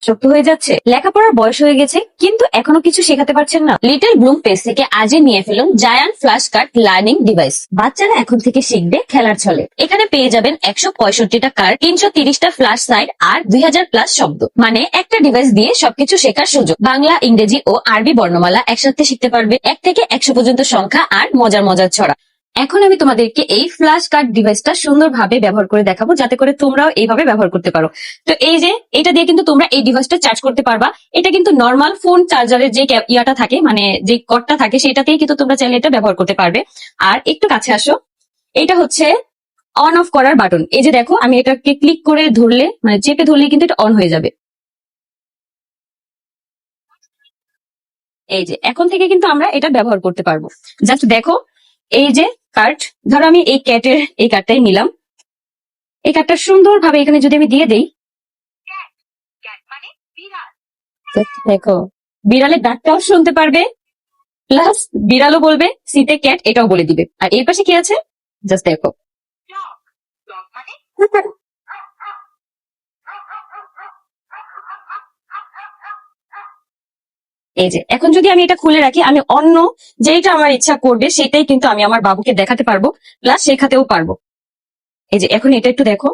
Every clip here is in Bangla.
শক্ত হয়ে যাচ্ছে, লেখাপড়ার বয়স হয়ে গেছে কিন্তু এখনো কিছু শেখাতে পারছেন না? লিটল ব্লুম পেজ থেকে আজই নিয়ে ফেলুন giant flash card learning device. বাচ্চারা এখন থেকে শিখবে খেলার ছলে। এখানে পেয়ে যাবেন 165টা কার্ড, 330টা ফ্ল্যাশ সাইড আর 2000 প্লাস শব্দ। মানে একটা ডিভাইস দিয়ে সবকিছু শেখার সুযোগ। বাংলা, ইংরেজি ও আরবি বর্ণমালা একসাথে শিখতে পারবে, 1 থেকে 100 পর্যন্ত সংখ্যা আর মজার মজার ছড়া। এখন আমি তোমাদেরকে এই ফ্ল্যাশ কার্ড ডিভাইসটা সুন্দরভাবে ব্যবহার করে দেখাবো, যাতে করে তোমরাও এইভাবে ব্যবহার করতে পারো। তো এই যে এটা দিয়ে কিন্তু তোমরা এই ডিভাইসটা চার্জ করতে পারবা। এটা কিন্তু নর্মাল ফোন চার্জারের যে ইয়াটা থাকে, মানে যে কর্ডটা থাকে, সেটাতেই কিন্তু তোমরা চাইলে এটা ব্যবহার করতে পারবে। আর একটু কাছে আসো, এটা হচ্ছে অন অফ করার বাটন। এই যে দেখো, আমি এটাকে ক্লিক করে ধরলে, মানে চেপে ধরলে কিন্তু এটা অন হয়ে যাবে। এই যে এখন থেকে কিন্তু আমরা এটা ব্যবহার করতে পারবো। জাস্ট দেখো, এই যে কার্ড, ধরো আমি এই ক্যাটের এই কার্ডটাই নিলাম। এই কার্ডটা সুন্দরভাবে এখানে যদি আমি দিয়ে দেই, দেখো বিড়ালের ডাকটাও শুনতে পারবে, প্লাস বিড়ালও বলবে, সিতে ক্যাট এটাও বলে দিবে। আর এর পাশে কি আছে জাস্ট দেখো। এই যে এখন যদি আমি এটা খুলে রাখি, আমি অন্য যেইটা আমার ইচ্ছা করবে সেটাই কিন্তু আমি আমার বাবুকে দেখাতে পারবো, প্লাস শেখাতেও পারবো। এই যে এখন এটা একটু দেখো,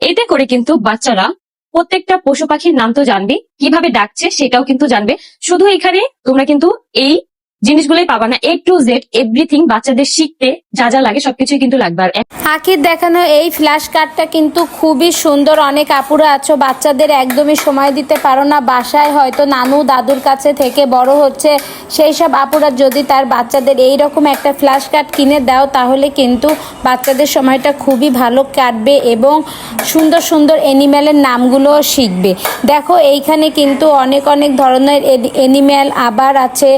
এতে করে কিন্তু বাচ্চারা প্রত্যেকটা পশু পাখির নাম তো জানবে, কিভাবে ডাকছে সেটাও কিন্তু জানবে। শুধু এখানে তোমরা কিন্তু এই জিনিসগুলোই পাবা না, A to Z এভরিথিং বাচ্চাদের শিখতে যা যা লাগে সবকিছুই কিন্তু লাগবে। আর আখির দেখানো এই ফ্ল্যাশ কার্ডটা কিন্তু খুবই সুন্দর। অনেক আপুরা আছো বাচ্চাদের একদমই সময় দিতে পারো না, বাসায় হয়তো নানু দাদুর কাছে থেকে বড় হচ্ছে, সেই সব আপুরা যদি তার বাচ্চাদের এই রকম একটা ফ্ল্যাশ কার্ড কিনে দাও, তাহলে কিন্তু বাচ্চাদের সময়টা খুবই ভালো কাটবে এবং সুন্দর সুন্দর অ্যানিম্যালের নামগুলো শিখবে। দেখো এইখানে কিন্তু অনেক অনেক ধরনের অ্যানিম্যাল আবার আছে,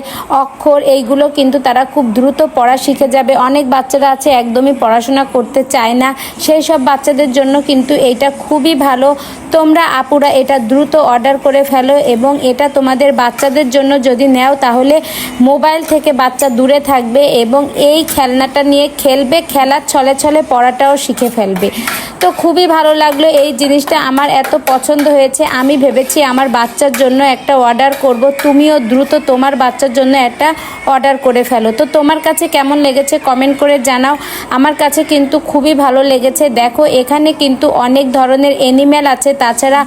অক্ষর, এইগুলো কিন্তু তারা খুব দ্রুত পড়া শিখে যাবে। অনেক বাচ্চারা আছে একদমই পড়াশোনা করতে চায় না, সেই সব বাচ্চাদের জন্য কিন্তু এইটা খুবই ভালো। তোমরা আপুরা এটা দ্রুত অর্ডার করে ফেলো এবং এটা তোমাদের বাচ্চাদের জন্য যদি নেও, তাহলে মোবাইল থেকে বাচ্চা দূরে থাকবে এবং এই খেলনাটা নিয়ে খেলবে, খেলার ছলে ছলে পড়াটাও শিখে ফেলবে। তো খুবই ভালো লাগলো এই জিনিসটা, আমার এত পছন্দ হয়েছে। আমি ভেবেছি আমার বাচ্চার জন্য একটা অর্ডার করব। তুমিও দ্রুত তোমার বাচ্চার জন্য একটা অর্ডার করে ফেলো। তো তোমার কাছে কেমন লেগেছে কমেন্ট করে জানাও। আমার কাছে কিন্তু খুবই ভালো লেগেছে। দেখো এখানে কিন্তু অনেক ধরনের অ্যানিম্যাল আছে, তাছাড়া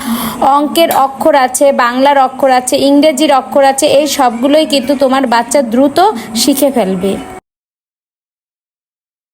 অঙ্কের অক্ষর আছে, বাংলার অক্ষর আছে, ইংরেজির অক্ষর আছে, এই সবগুলোই কিন্তু তোমার বাচ্চা দ্রুত শিখে ফেলবে।